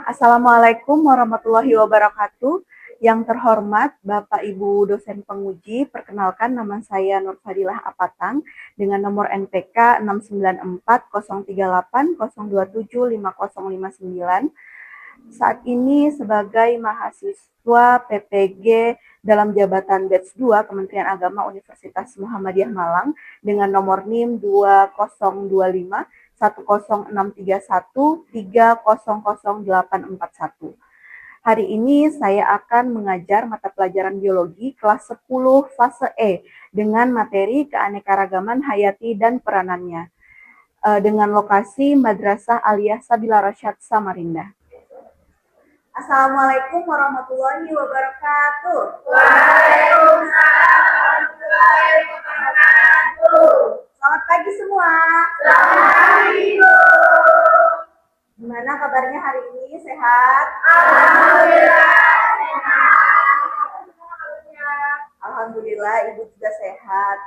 Assalamualaikum warahmatullahi wabarakatuh. Yang terhormat Bapak Ibu dosen penguji, perkenalkan nama saya Nur Fadilah Apatang dengan nomor NPK 6940380275059. Saat ini sebagai mahasiswa PPG dalam jabatan Batch 2 Kementerian Agama Universitas Muhammadiyah Malang dengan nomor NIM 2025 10631 3000841. Hari ini saya akan mengajar mata pelajaran biologi kelas 10 fase E dengan materi keanekaragaman hayati dan peranannya dengan lokasi Madrasah Aliyah Sabila Rasyad Samarinda. Assalamualaikum warahmatullahi wabarakatuh. Waalaikumsalam warahmatullahi wabarakatuh. Selamat pagi semua. Selamat pagi, Bu. Gimana kabarnya hari ini? Sehat? Alhamdulillah sehat. Alhamdulillah Ibu juga sehat.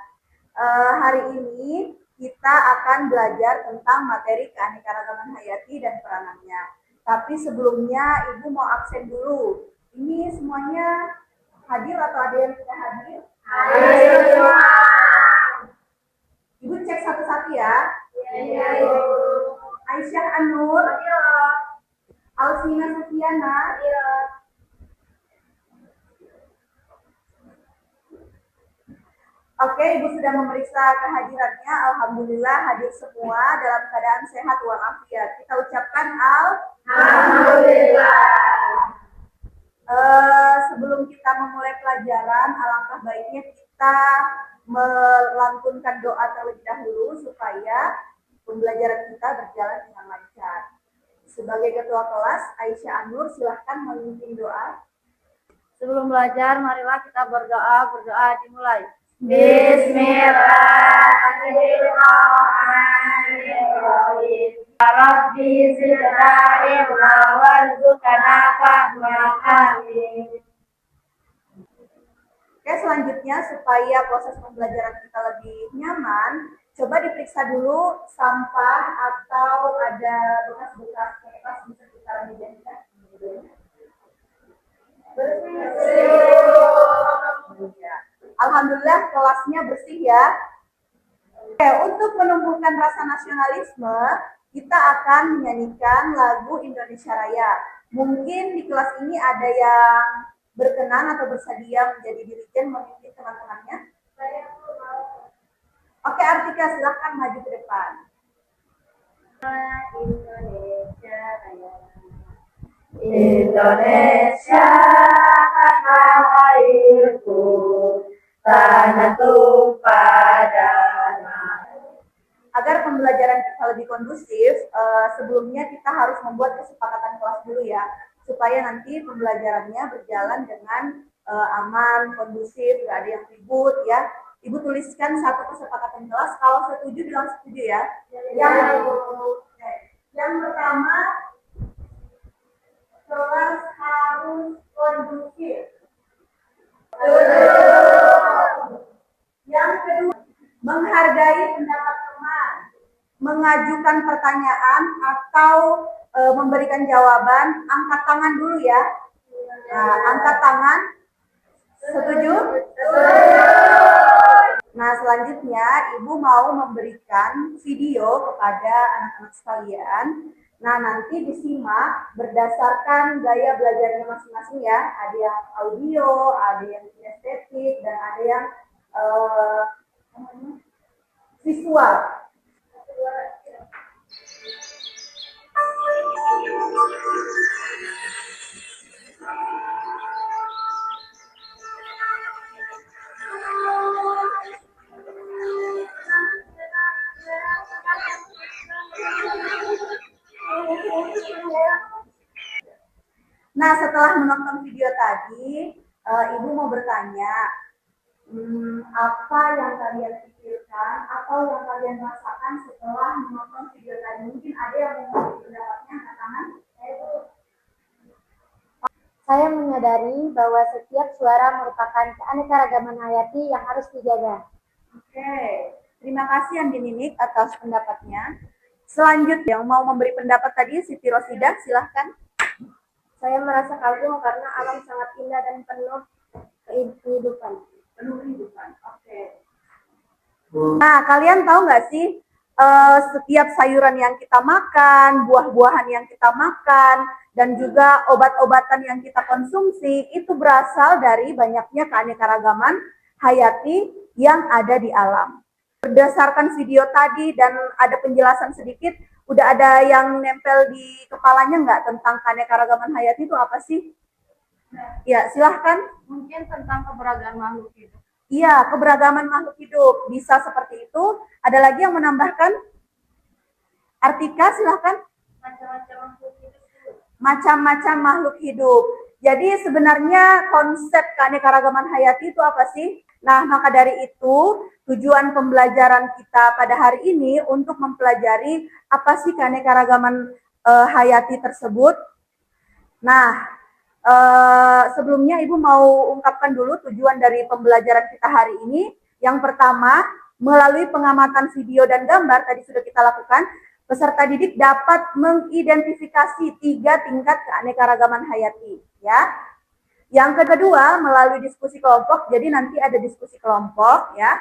Hari ini kita akan belajar tentang materi keanekaragaman hayati dan peranannya. Tapi sebelumnya Ibu mau absen dulu. Ini semuanya hadir atau ada yang tidak hadir? Hadir semua. Ibu cek satu-satu ya. Iya, Ibu. Aisyah Anur, Iya. Alsina Sufiana, Iya. Oke, Ibu sudah memeriksa kehadirannya. Alhamdulillah hadir semua dalam keadaan sehat walafiat. Kita ucapkan Alhamdulillah. Sebelum kita memulai pelajaran, alangkah baiknya kita melantunkan doa terlebih dahulu supaya pembelajaran kita berjalan dengan lancar. Sebagai ketua kelas, Aisyah Anur, silahkan memimpin doa. Sebelum belajar, marilah kita berdoa. Berdoa dimulai. Bismillahirrahmanirrahim. Rabbi zidna ilma warzuqna fahma. Amin. Oke, selanjutnya supaya proses pembelajaran kita lebih nyaman, coba diperiksa dulu sampah atau ada bekas-bekas kertas di sekitar meja kita. Ya. Alhamdulillah kelasnya bersih ya. Oke, untuk menumbuhkan rasa nasionalisme, kita akan menyanyikan lagu Indonesia Raya. Mungkin di kelas ini ada yang berkenan atau bersedia menjadi dirijen memimpin teman-temannya. Oke, Artika silahkan maju ke depan. Indonesia Raya. Indonesia tanah airku, tanah tumpah darah. Agar pembelajaran kita lebih kondusif, sebelumnya kita harus membuat kesepakatan kelas dulu ya, supaya nanti pembelajarannya berjalan dengan aman, kondusif, nggak ada yang ribut ya. Ibu tuliskan satu kesepakatan kelas, kalau setuju bilang setuju ya. Yang pertama, kelas harus kondusif. Yang kedua, menghargai pendapat teman, mengajukan pertanyaan atau memberikan jawaban, angkat tangan dulu ya. Nah, angkat tangan. Setuju? Nah, selanjutnya Ibu mau memberikan video kepada anak-anak sekalian. Nah, nanti disimak berdasarkan gaya belajarnya masing-masing ya. Ada yang audio, ada yang kinestetik, dan ada yang visual. Nah, setelah menonton video tadi, Ibu mau bertanya, apa yang kalian pikirkan atau yang kalian rasakan setelah menonton video tadi? Mungkin ada yang mau memberi pendapatnya, angkat tangan. Saya menyadari bahwa setiap suara merupakan keanekaragaman hayati yang harus dijaga. Oke, terima kasih Andi Ninik atas pendapatnya. Selanjutnya yang mau memberi pendapat tadi Siti Rosida, silahkan. Saya merasa kagum karena alam sangat indah dan penuh kehidupan. Penuh kehidupan. Oke. Nah, kalian tahu nggak sih setiap sayuran yang kita makan, buah-buahan yang kita makan, dan juga obat-obatan yang kita konsumsi itu berasal dari banyaknya keanekaragaman hayati yang ada di alam. Berdasarkan video tadi dan ada penjelasan sedikit, udah ada yang nempel di kepalanya nggak tentang keanekaragaman hayati itu apa sih? Ya, silahkan. Mungkin tentang keberagaman makhluk hidup. Iya, keberagaman makhluk hidup. Bisa seperti itu. Ada lagi yang menambahkan? Artika, silahkan. Macam-macam makhluk hidup. Macam-macam makhluk hidup. Jadi sebenarnya konsep keanekaragaman hayati itu apa sih? Nah, maka dari itu tujuan pembelajaran kita pada hari ini untuk mempelajari apa sih keanekaragaman hayati tersebut. Nah, sebelumnya Ibu mau ungkapkan dulu tujuan dari pembelajaran kita hari ini. Yang pertama, melalui pengamatan video dan gambar tadi sudah kita lakukan, peserta didik dapat mengidentifikasi 3 tingkat keanekaragaman hayati, ya. Yang kedua, melalui diskusi kelompok. Jadi nanti ada diskusi kelompok, ya.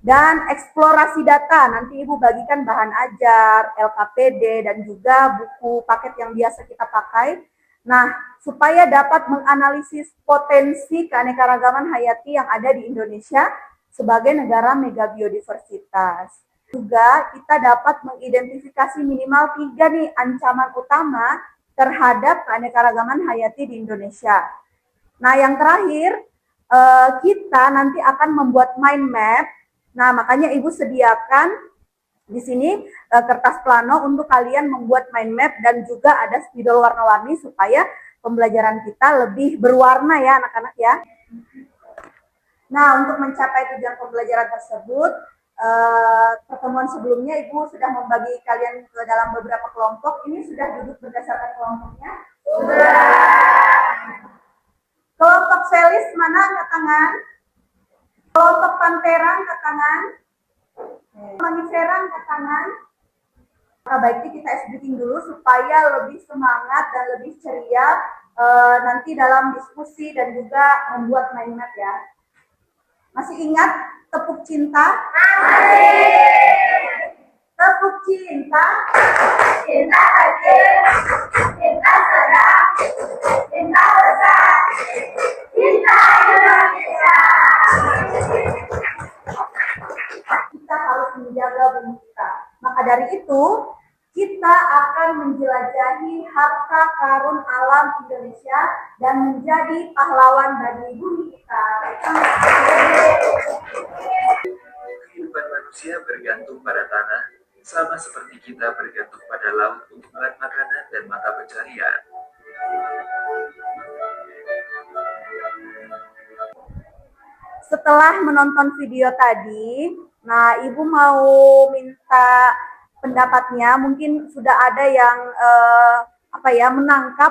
Dan eksplorasi data, nanti Ibu bagikan bahan ajar, LKPD, dan juga buku paket yang biasa kita pakai. Nah, supaya dapat menganalisis potensi keanekaragaman hayati yang ada di Indonesia sebagai negara mega biodiversitas. Juga kita dapat mengidentifikasi minimal 3 nih ancaman utama terhadap keanekaragaman hayati di Indonesia. Nah, yang terakhir, kita nanti akan membuat mind map. Nah, makanya Ibu sediakan di sini kertas plano untuk kalian membuat mind map dan juga ada spidol warna-warni supaya pembelajaran kita lebih berwarna ya anak-anak ya. Nah, untuk mencapai tujuan pembelajaran tersebut, pertemuan sebelumnya Ibu sudah membagi kalian ke dalam beberapa kelompok. Ini sudah duduk berdasarkan kelompoknya? Sudah. Kelompok Felis mana angkat tangan? Kelompok Pantera angkat tangan? Manifera angkat tangan? Nah, baiknya kita SBting dulu supaya lebih semangat dan lebih ceria nanti dalam diskusi dan juga membuat mind map ya. Masih ingat tepuk cinta? Masih. Tepuk cinta? Cinta kecil, cinta sedang, cinta besar, cinta Indonesia. Kita harus menjaga bumi kita. Maka dari itu, kita akan menjelajahi harta karun alam Indonesia dan menjadi pahlawan bagi bumi kita. Kehidupan manusia bergantung pada tanah, sama seperti kita bergantung pada laut untuk bahan makanan dan mata pencarian. Setelah menonton video tadi, nah Ibu mau minta pendapatnya. Mungkin sudah ada yang menangkap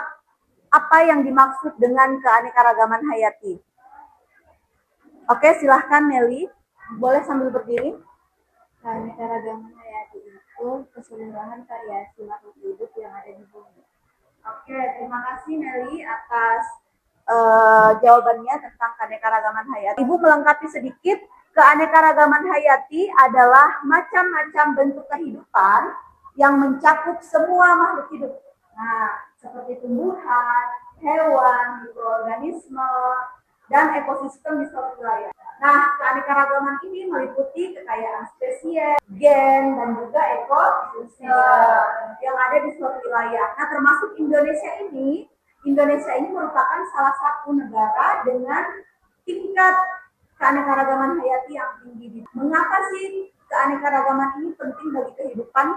apa yang dimaksud dengan keanekaragaman hayati. Oke, silahkan Nelly. Boleh sambil berdiri. Keanekaragaman hayati itu keseluruhan variasi makhluk hidup yang ada di bumi. Oke, terima kasih Nelly atas jawabannya tentang keanekaragaman hayati. Ibu melengkapi sedikit, keanekaragaman hayati adalah macam-macam bentuk kehidupan yang mencakup semua makhluk hidup. Nah, seperti tumbuhan, hewan, mikroorganisme, dan ekosistem di suatu wilayah. Nah, keanekaragaman ini meliputi kekayaan spesies, gen, dan juga ekosistem yang ada di suatu wilayah. Nah, termasuk Indonesia ini merupakan salah satu negara dengan tingkat keanekaragaman hayati yang tinggi. Mengapa sih keanekaragaman ini penting bagi kehidupan?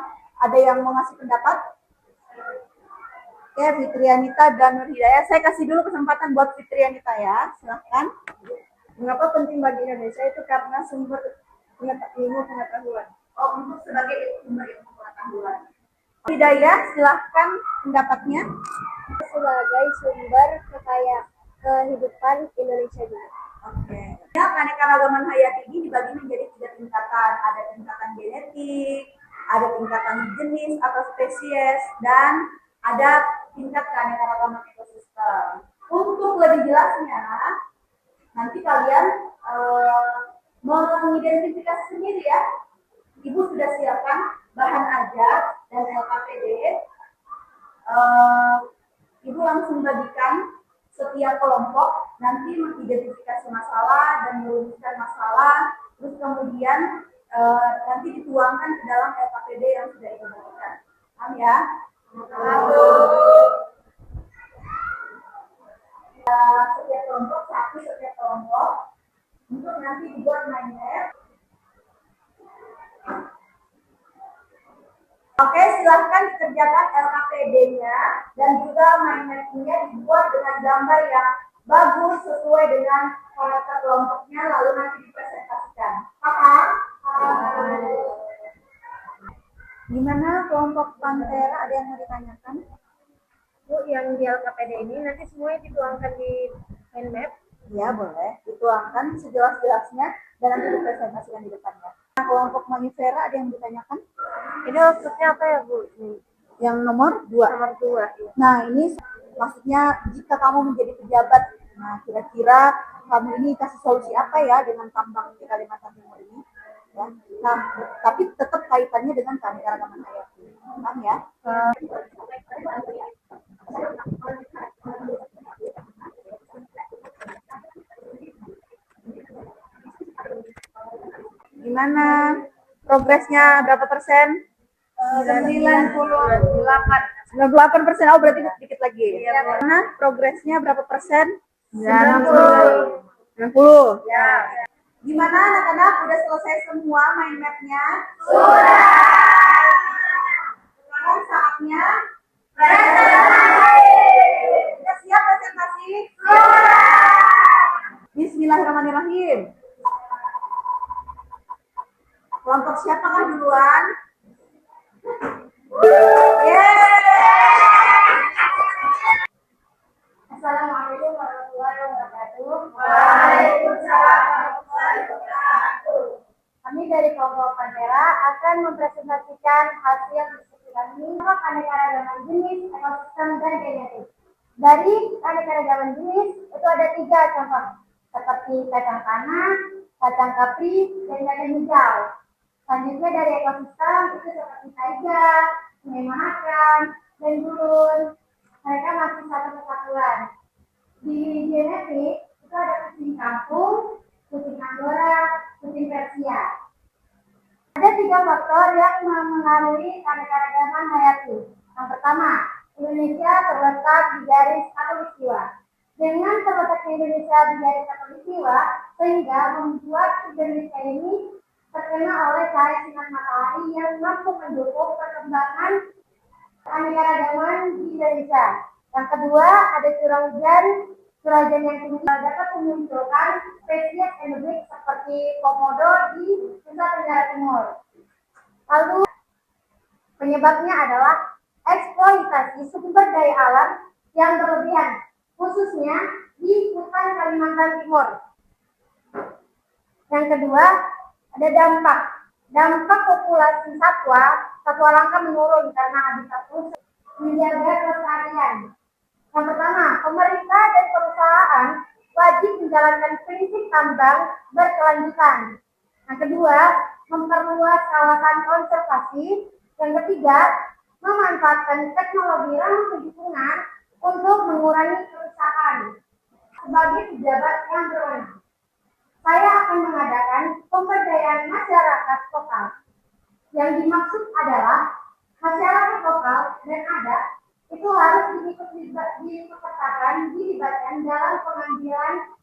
Ada yang mau ngasih pendapat? Oke, Fitrianita dan Nur Hidayah. Saya kasih dulu kesempatan buat Fitrianita ya. Silahkan. Mengapa penting bagi Indonesia itu karena sumber ilmu pengetahuan. Oh, untuk sebagai sumber ilmu pengetahuan. Hidayah, silahkan pendapatnya. Sebagai sumber kehidupan Indonesia juga. Oke. Ya, keanekaragaman hayati ini dibagi menjadi 3 tingkatan. Ada tingkatan genetik, ada tingkatan jenis atau spesies, dan ada tingkat keanekaragaman ekosistem. ekosistem. Untuk lebih jelasnya, nanti kalian mengidentifikasi sendiri ya. Ibu sudah siapkan bahan ajar dan LKPD. Ibu langsung bagikan setiap kelompok, nanti mengidentifikasi masalah dan merumuskan masalah, terus kemudian nanti dituangkan ke dalam LKPD yang sudah Ibu bagikan. Paham ya? Setiap kelompok, setiap kelompok, untuk nanti dibuat mind map. Oke, silahkan dikerjakan LKPD-nya dan juga mind map-nya dibuat dengan gambar yang bagus sesuai dengan karakter kelompoknya, lalu nanti dipresentasikan. Paham? Gimana kelompok Pantera? Ada yang mau ditanyakan? Bu, yang di LKPD ini nanti semuanya dituangkan di mind map. Ya, boleh. Dituangkan sejelas-jelasnya dan nanti dipresentasikan di depannya. Nah, kelompok Manifera ada yang ditanyakan? Ini maksudnya apa ya, Bu? Yang nomor 2. Nomor 2. Ya. Nah, ini maksudnya jika kamu menjadi pejabat, nah kira-kira kamu ini kasih solusi apa ya dengan tambang di Kalimantan Timur ini? Ya. Nah, tapi tetap kaitannya dengan keanekaragaman hayati. Paham ya? Gimana? Progresnya berapa persen? 98%. Oh, berarti sedikit lagi. Gimana? Progresnya berapa persen? 90. Ya. Gimana anak-anak? Udah selesai semua mind map-nya? Sudah. Sekarang saatnya presentasi. Sudah siap presentasi? Sudah. Bismillahirrahmanirrahim. Kelompok siapakah duluan? Assalamualaikum warahmatullahi wabarakatuh. Waalaikumsalam warahmatullahi wabarakatuh. Kami dari kelompok Pantera akan mempresentasikan hasil diskusi kami tentang keanekaragaman jenis, ekosistem, dan genetik. Dari keanekaragaman jenis itu ada 3 contoh, seperti kacang tanah, kacang kapri, dan kacang hijau. Selanjutnya dari ekosistem itu seperti taiga, sungai Mahakam, dan gurun. Mereka masih satu kesatuan. Di genetik itu ada kucing kampung, kucing Anggora, kucing Persia. Ada 3 faktor yang mempengaruhi keanekaragaman hayati. Yang pertama, Indonesia terletak di garis khatulistiwa. Dengan terletaknya Indonesia di garis khatulistiwa, sehingga membuat Indonesia ini terkena oleh cahaya sinar matahari yang mampu mendukung perkembangan keanekaragaman di Indonesia. Yang kedua, ada curah hujan yang tinggi dapat memunculkan spesies endemik seperti komodo di Nusa Tenggara Timur. Lalu penyebabnya adalah eksploitasi sumber daya alam yang berlebihan, khususnya di hutan Kalimantan Timur. Yang kedua, ada dampak populasi satwa langka menurun karena habitat khusus menjaga kelestarian. Yang pertama, pemerintah dan perusahaan wajib menjalankan prinsip tambang berkelanjutan. Yang kedua, memperluas kawasan konservasi. Yang ketiga, memanfaatkan teknologi ramah lingkungan untuk mengurangi kerusakan. Sebagai pejabat yang berwenang, saya akan mengadakan pemberdayaan masyarakat lokal. Yang dimaksud adalah masyarakat lokal dan adat itu harus dilibatkan dalam pengambilan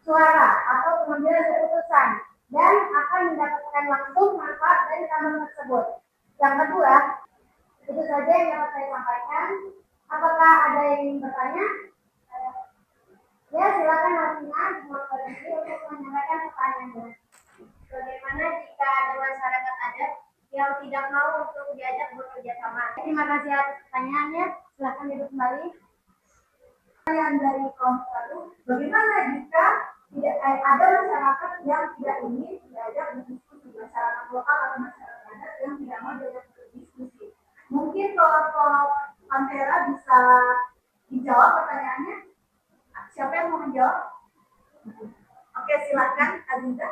suara atau pengambilan keputusan dan akan mendapatkan langsung manfaat dari tambang tersebut. Yang kedua, itu saja yang dapat saya sampaikan. Apakah ada yang ingin bertanya? Ya, silakan Martina untuk menyampaikan pertanyaannya. Bagaimana jika ada masyarakat adat yang tidak mau untuk diajak bekerja sama? Terima kasih atas pertanyaannya. Silakan duduk kembali. Pertanyaan dari kelompok satu, bagaimana jika tidak ada masyarakat yang tidak ingin diajak berdiskusi, masyarakat lokal atau masyarakat adat yang tidak mau diajak berdiskusi? Mungkin kelompok Pantera bisa dijawab pertanyaannya? Siapa yang mau menjawab? Oke, silakan Aziza.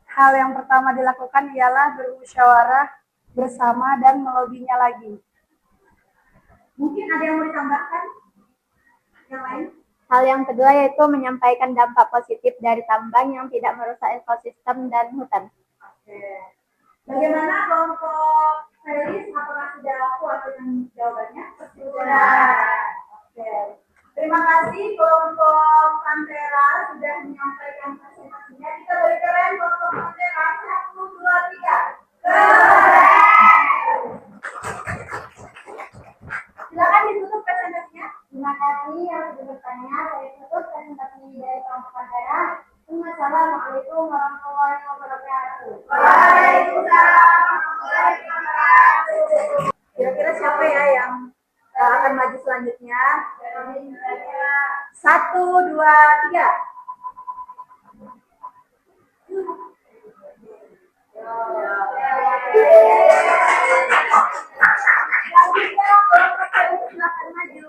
Hal yang pertama dilakukan ialah bermusyawarah bersama dan melobinya lagi. Mungkin ada yang mau ditambahkan? Yang lain? Hal yang kedua yaitu menyampaikan dampak positif dari tambang yang tidak merusak ekosistem dan hutan. Oke. Bagaimana kelompok Felis? Apakah sudah puas dengan jawabannya? Sudah. Oke. Terima kasih kelompok Pantera sudah menyampaikan presentasinya. Kita beri keren kelompok Pantera. 1, 2, 3. Keren. Silakan ditutup presentasinya. Terima kasih yang sudah bertanya. Saya tutup presentasi dari kelompok Pantera. Wassalamualaikum warahmatullahi wabarakatuh. Waalaikumsalam warahmatullahi wabarakatuh. Kira-kira siapa ya yang akan maju selanjutnya? 1, 2, 3. Silakan maju.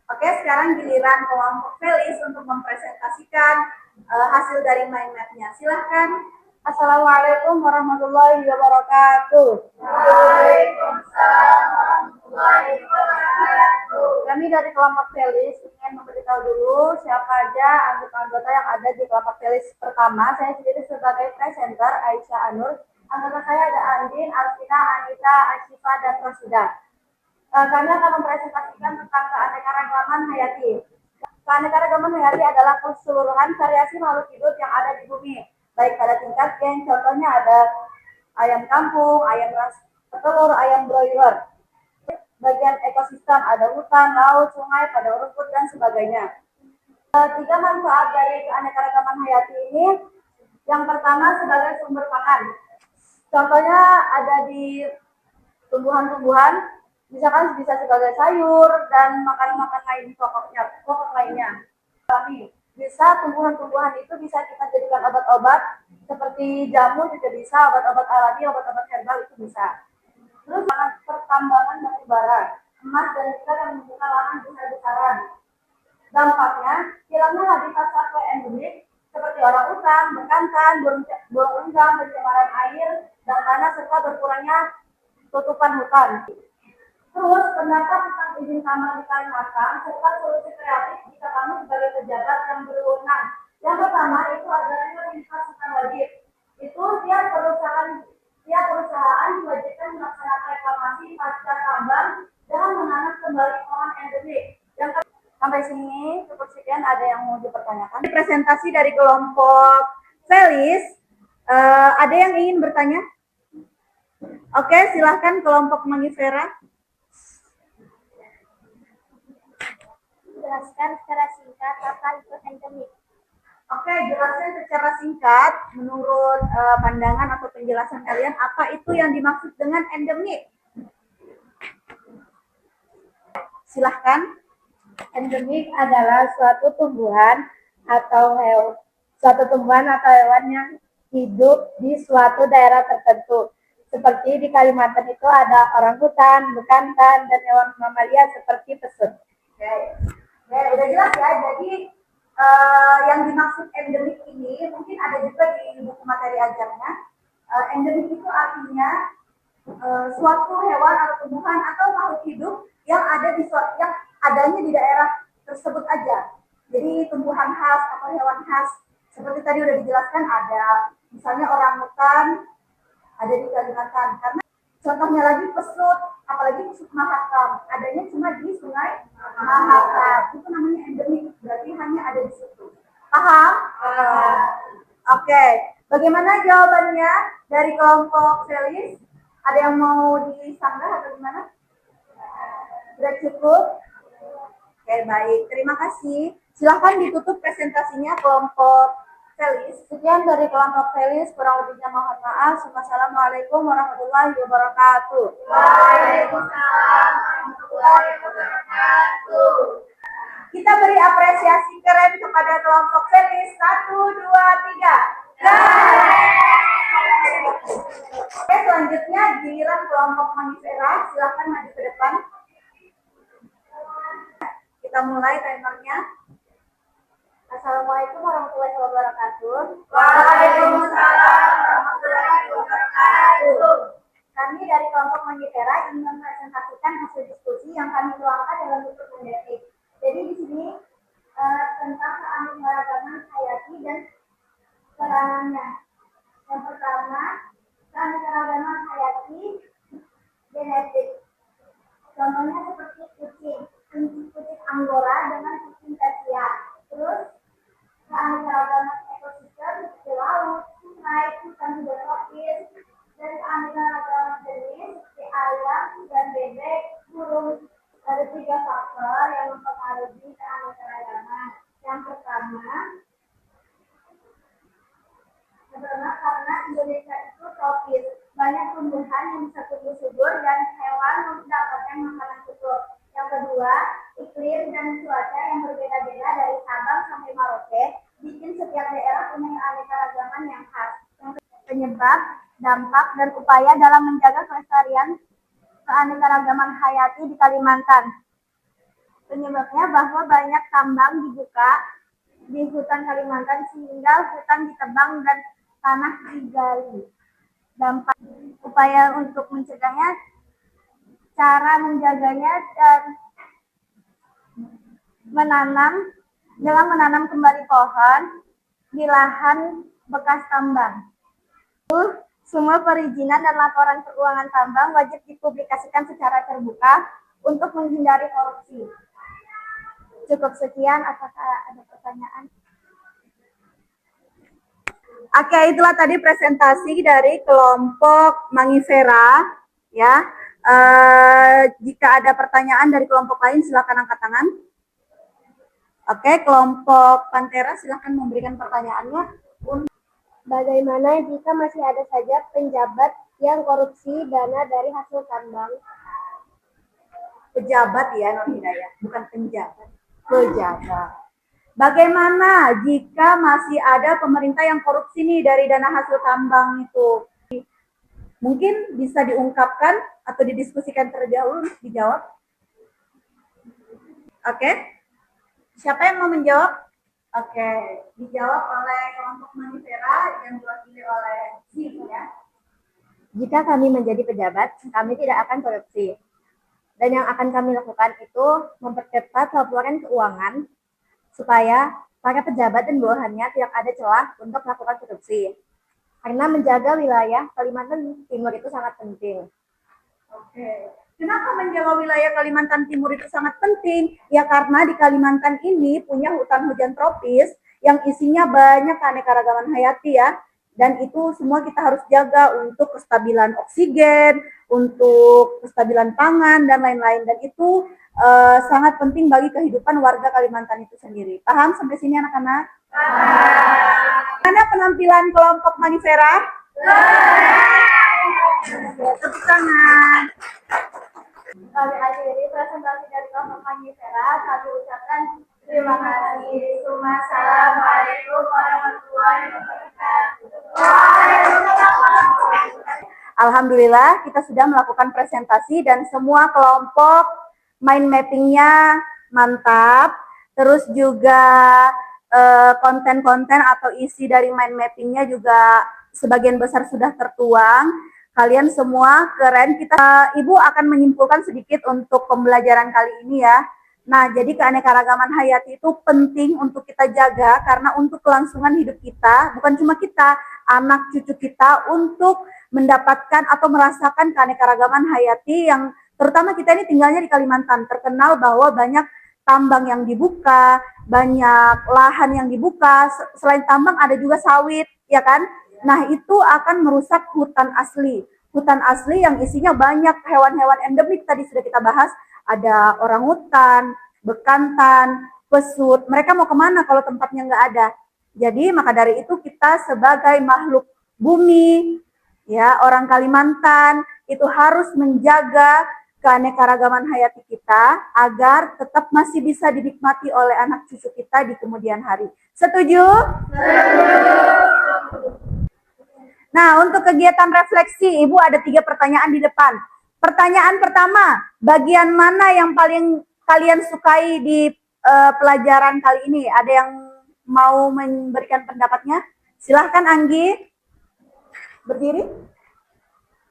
Oke, sekarang giliran kelompok Felis untuk mempresentasikan hasil dari mind map-nya. Silahkan. Assalamualaikum warahmatullahi wabarakatuh. Waalaikumsalam warahmatullahi wabarakatuh. Kami dari kelompok Felis ingin memberitahu dulu siapa aja anggota-anggota yang ada di kelompok Felis. Pertama, saya sendiri sebagai presenter Aisyah Anur. Anggota saya ada Andin, Alvina, Anita, Asyifa, dan Rosida. Kami akan mempresentasikan tentang keanekaragaman hayati. Keanekaragaman hayati adalah keseluruhan variasi makhluk hidup yang ada di bumi, baik pada tingkat geng. Contohnya ada ayam kampung, ayam ras petelur, ayam broiler. Bagian ekosistem ada hutan, laut, sungai, padang rumput, dan sebagainya. 3 manfaat dari keanekaragaman hayati ini. Yang pertama sebagai sumber pangan. Contohnya ada di tumbuhan-tumbuhan, misalkan bisa sebagai sayur dan makanan-makanan lain pokok lainnya. Bisa tumbuhan-tumbuhan itu bisa kita jadikan obat-obat seperti jamu juga bisa, obat-obat alami, obat-obat herbal itu bisa. Terus pertambangan batu bara, emas dan nikel yang membuka lahan besar-besaran. Dampaknya hilangnya habitat satwa endemik seperti orang utan, bekantan, burung renggang, pencemaran air dan tanah serta berkurangnya tutupan hutan. Terus pendapat tentang izin tambang di Kalimantan serta solusi kreatif jika kami sebagai pejabat yang berwenang. Yang pertama itu adalah investasi wajib. Itu tiap perusahaan diwajibkan melaksanakan reklamasi pasca tambang dan menanam kembali pohon endemik. Sampai sini cukup sekian. Ada yang mau dipertanyakan? Presentasi dari kelompok Felis, ada yang ingin bertanya? Oke, silahkan kelompok Mangifera. Jelaskan secara singkat apa itu endemik. Oke, jelaskan secara singkat menurut pandangan atau penjelasan kalian apa itu yang dimaksud dengan endemik. Silahkan. Endemik adalah suatu tumbuhan atau hewan yang hidup di suatu daerah tertentu. Seperti di Kalimantan itu ada orangutan, bekantan, dan hewan mamalia seperti pesut. Oke, udah jelas ya. Jadi yang dimaksud endemik ini mungkin ada juga di buku materi ajarnya. Endemik itu artinya suatu hewan atau tumbuhan atau makhluk hidup yang adanya di daerah tersebut aja. Jadi tumbuhan khas atau hewan khas seperti tadi udah dijelaskan, ada misalnya orangutan ada di Kalimantan. Karena contohnya lagi pesut, apalagi pesut Mahakam, adanya cuma di Sungai Mahakam. Itu namanya endemik, berarti hanya ada di situ. Paham? Oke. Bagaimana jawabannya dari kelompok Felis? Ada yang mau disanggah atau gimana? Sudah cukup? Oke, baik. Terima kasih. Silahkan ditutup presentasinya kelompok Felis. Sekian dari kelompok Felis, kurang lebihnya mohon maaf. Wassalamualaikum warahmatullahi wabarakatuh. Waalaikumsalam warahmatullahi wabarakatuh. Kita beri apresiasi keren kepada kelompok Felis. 1, 2, 3. Keren. Oke, selanjutnya giliran kelompok Mangifera. Silahkan maju ke depan. depan. Kita mulai timernya. Assalamualaikum warahmatullahi wabarakatuh. Waalaikumsalam warahmatullahi wabarakatuh. Kami dari kelompok Manjitera ingin mempresentasikan hasil diskusi yang kami tuangkan dalam bentuk mendetik. Jadi di sini tentang keanekaragaman hayati dan peranannya. Yang pertama, keanekaragaman hayati genetik. Contohnya seperti kucing Anggora dengan kucing Persia. Terus keanekaragaman ekosistem seperti laut, sungai, hutan hidrotropis, dan keanekaragaman jenis seperti ayam dan bebek, burung. Ada 3 faktor yang mempengaruhi keanekaragaman. Yang pertama karena Indonesia itu tropis, banyak tumbuhan yang bisa tumbuh subur dan hewan mendapatkan makanan cukup. Yang kedua, iklim dan cuaca yang berbeda-beda dari Sabang sampai Merauke bikin setiap daerah punya keanekaragaman yang khas. Penyebab, dampak, dan upaya dalam menjaga kelestarian keanekaragaman hayati di Kalimantan. Penyebabnya bahwa banyak tambang dibuka di hutan Kalimantan sehingga hutan ditebang dan tanah digali. Dampak, upaya untuk mencegahnya, cara menjaganya dan menanam kembali pohon di lahan bekas tambang. Semua perizinan dan laporan keuangan tambang wajib dipublikasikan secara terbuka untuk menghindari korupsi. Cukup sekian, apakah ada pertanyaan? Oke, itulah tadi presentasi dari kelompok Mangifera. Ya, jika ada pertanyaan dari kelompok lain, silakan angkat tangan. Oke, kelompok Pantera silakan memberikan pertanyaannya. Bagaimana jika masih ada saja penjabat yang korupsi dana dari hasil tambang? Pejabat ya, Non Hidayah, bukan penjabat. Pejabat. Bagaimana jika masih ada pemerintah yang korupsi nih dari dana hasil tambang itu? Mungkin bisa diungkapkan atau didiskusikan terlebih dahulu, dijawab. Oke. Siapa yang mau menjawab? Oke, dijawab oleh kelompok Manifera yang diwakili oleh Zee ya. Jika kami menjadi pejabat, kami tidak akan korupsi. Dan yang akan kami lakukan itu mempercepat laporan keuangan supaya para pejabat dan bawahannya tidak ada celah untuk melakukan korupsi. Karena menjaga wilayah Kalimantan Timur itu sangat penting. Oke. Kenapa menjaga wilayah Kalimantan Timur itu sangat penting? Ya karena di Kalimantan ini punya hutan hujan tropis yang isinya banyak keanekaragaman hayati ya. Dan itu semua kita harus jaga untuk kestabilan oksigen, untuk kestabilan pangan, dan lain-lain. Dan itu sangat penting bagi kehidupan warga Kalimantan itu sendiri. Paham sampai sini anak-anak? Mana penampilan kelompok Manifera? Tepuk tangan. Kami akhiri presentasi dari kelompok Manifera. Kami ucapkan terima kasih. Assalamualaikum warahmatullahi wabarakatuh. Alhamdulillah kita sudah melakukan presentasi dan semua kelompok mind mappingnya mantap. Terus juga konten-konten atau isi dari mind mappingnya juga sebagian besar sudah tertuang. Kalian semua keren. Ibu akan menyimpulkan sedikit untuk pembelajaran kali ini ya. Nah, jadi keanekaragaman hayati itu penting untuk kita jaga karena untuk kelangsungan hidup kita, bukan cuma kita, anak cucu kita untuk mendapatkan atau merasakan keanekaragaman hayati yang terutama kita ini tinggalnya di Kalimantan, terkenal bahwa banyak tambang yang dibuka, banyak lahan yang dibuka, selain tambang ada juga sawit, ya kan? Nah, itu akan merusak hutan asli. Hutan asli yang isinya banyak hewan-hewan endemik tadi sudah kita bahas. Ada orangutan, bekantan, pesut. Mereka mau kemana kalau tempatnya nggak ada? Jadi maka dari itu kita sebagai makhluk bumi, ya orang Kalimantan itu harus menjaga keanekaragaman hayati kita agar tetap masih bisa dinikmati oleh anak cucu kita di kemudian hari. Setuju? Nah, untuk kegiatan refleksi, Ibu ada 3 pertanyaan di depan. Pertanyaan pertama, bagian mana yang paling kalian sukai di pelajaran kali ini? Ada yang mau memberikan pendapatnya? Silahkan Anggi, berdiri.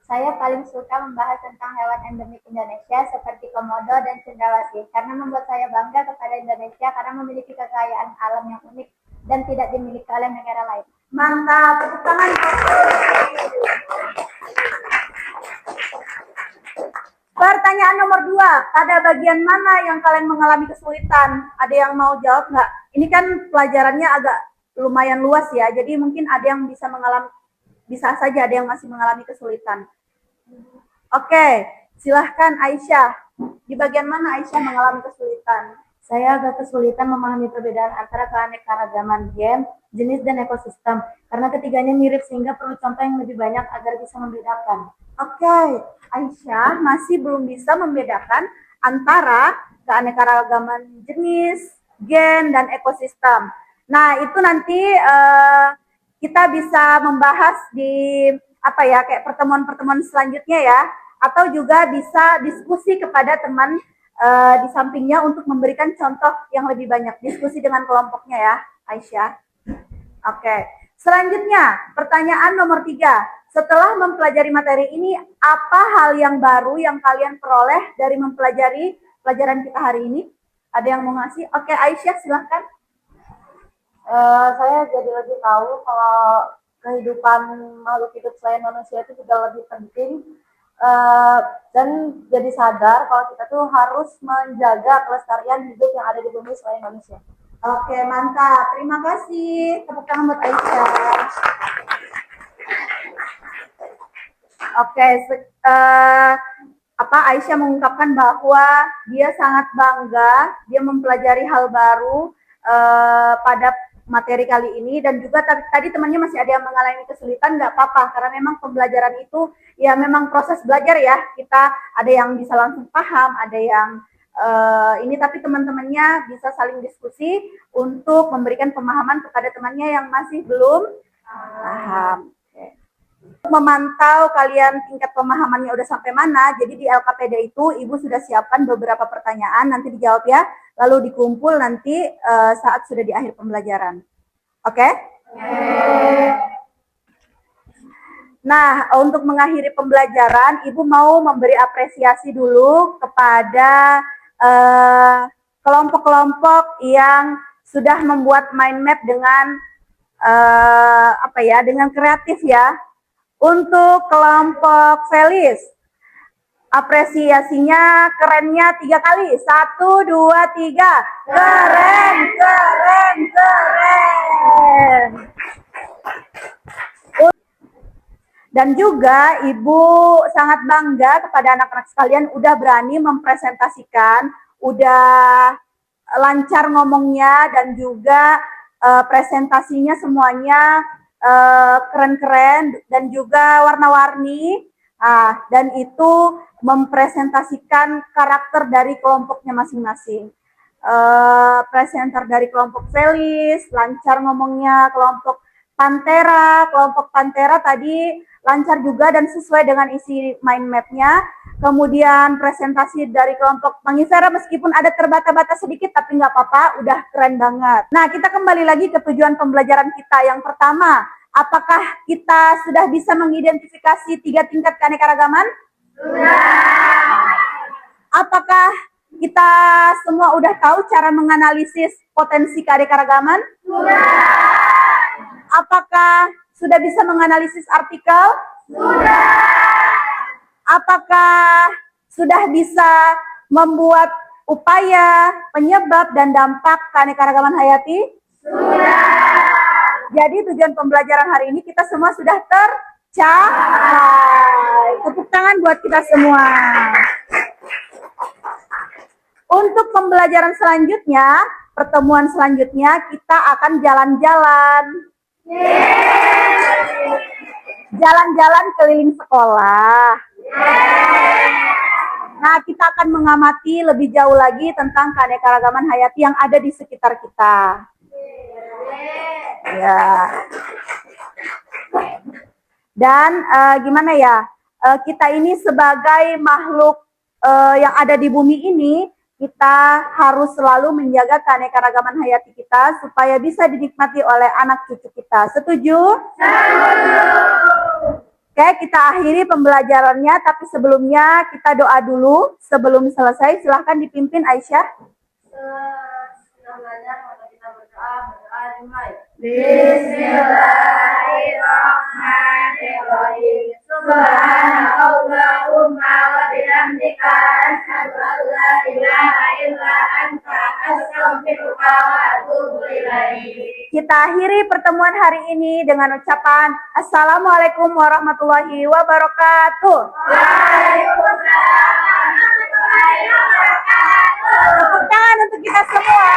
Saya paling suka membahas tentang hewan endemik Indonesia seperti komodo dan cendrawasih karena membuat saya bangga kepada Indonesia karena memiliki kekayaan alam yang unik dan tidak dimiliki oleh negara lain. Mantap, tepuk tangan. Pertanyaan nomor 2, pada bagian mana yang kalian mengalami kesulitan? Ada yang mau jawab nggak? Ini kan pelajarannya agak lumayan luas ya, jadi mungkin ada yang bisa saja ada yang masih mengalami kesulitan. Oke, silahkan Aisyah. Di bagian mana Aisyah mengalami kesulitan? Saya agak kesulitan memahami perbedaan antara keanekaragaman gen, jenis, dan ekosistem karena ketiganya mirip sehingga perlu contoh yang lebih banyak agar bisa membedakan. Oke, Aisyah masih belum bisa membedakan antara keanekaragaman jenis, gen, dan ekosistem. Nah, itu nanti kita bisa membahas di kayak pertemuan-pertemuan selanjutnya ya, atau juga bisa diskusi kepada teman di sampingnya untuk memberikan contoh yang lebih banyak, diskusi dengan kelompoknya ya, Aisyah. Oke, selanjutnya pertanyaan nomor 3. Setelah mempelajari materi ini, apa hal yang baru yang kalian peroleh dari mempelajari pelajaran kita hari ini? Ada yang mau ngasih? Oke, Aisyah silahkan. Saya jadi lebih tahu kalau kehidupan makhluk hidup selain manusia itu juga lebih penting dan jadi sadar kalau kita tuh harus menjaga kelestarian hidup yang ada di bumi selain manusia. Oke, mantap. Terima kasih. Tepuk tangan buat Aisyah. Oke, Aisyah mengungkapkan bahwa dia sangat bangga dia mempelajari hal baru pada materi kali ini, dan juga tadi temannya masih ada yang mengalami kesulitan, nggak apa-apa karena memang pembelajaran itu ya memang proses belajar ya, kita ada yang bisa langsung paham, ada yang tapi teman-temannya bisa saling diskusi untuk memberikan pemahaman kepada temannya yang masih belum paham. Memantau kalian tingkat pemahamannya udah sampai mana, jadi di LKPD itu Ibu sudah siapkan beberapa pertanyaan, nanti dijawab ya, lalu dikumpul nanti saat sudah di akhir pembelajaran. Oke? Nah, untuk mengakhiri pembelajaran, Ibu mau memberi apresiasi dulu kepada kelompok-kelompok yang sudah membuat mind map dengan dengan kreatif ya. Untuk kelompok Felis, apresiasinya kerennya 3 kali. 1, 2, 3. Keren, keren, keren. Dan juga Ibu sangat bangga kepada anak-anak sekalian udah berani mempresentasikan, udah lancar ngomongnya, dan juga presentasinya semuanya keren-keren dan juga warna-warni, dan itu mempresentasikan karakter dari kelompoknya masing-masing. Presenter dari kelompok Felis lancar ngomongnya, kelompok Pantera tadi lancar juga dan sesuai dengan isi mind map-nya. Kemudian presentasi dari kelompok Mangifera meskipun ada terbata-bata sedikit tapi nggak apa-apa, udah keren banget. Nah, kita kembali lagi ke tujuan pembelajaran kita. Yang pertama, apakah kita sudah bisa mengidentifikasi 3 tingkat keanekaragaman? Sudah. Apakah kita semua udah tahu cara menganalisis potensi keanekaragaman? Sudah. Apakah sudah bisa menganalisis artikel? Sudah. Apakah sudah bisa membuat upaya, penyebab, dan dampak keanekaragaman hayati? Sudah. Jadi tujuan pembelajaran hari ini kita semua sudah tercapai. Tepuk tangan buat kita semua. Untuk pembelajaran selanjutnya, pertemuan selanjutnya kita akan jalan-jalan. Jalan-jalan keliling sekolah. Nah, kita akan mengamati lebih jauh lagi tentang keanekaragaman hayati yang ada di sekitar kita. Ya. Dan gimana ya? kita ini sebagai makhluk yang ada di bumi ini, kita harus selalu menjaga keanekaragaman hayati kita supaya bisa dinikmati oleh anak cucu kita. Setuju? Setuju. Oke, kita akhiri pembelajarannya, tapi sebelumnya kita doa dulu sebelum selesai. Silahkan dipimpin Aisyah. Setelah belajar, maka kita berdoa dimulai. Bismillahirrahmanirrahim. Subhanakallahumma wa bihamdika asyhadu an la ilaha illa anta astaghfiruka wa atubu ilaik. Kita akhiri pertemuan hari ini dengan ucapan Assalamualaikum warahmatullahi wabarakatuh. Waalaikumsalam warahmatullahi wabarakatuh. Tepuk tangan untuk kita semua.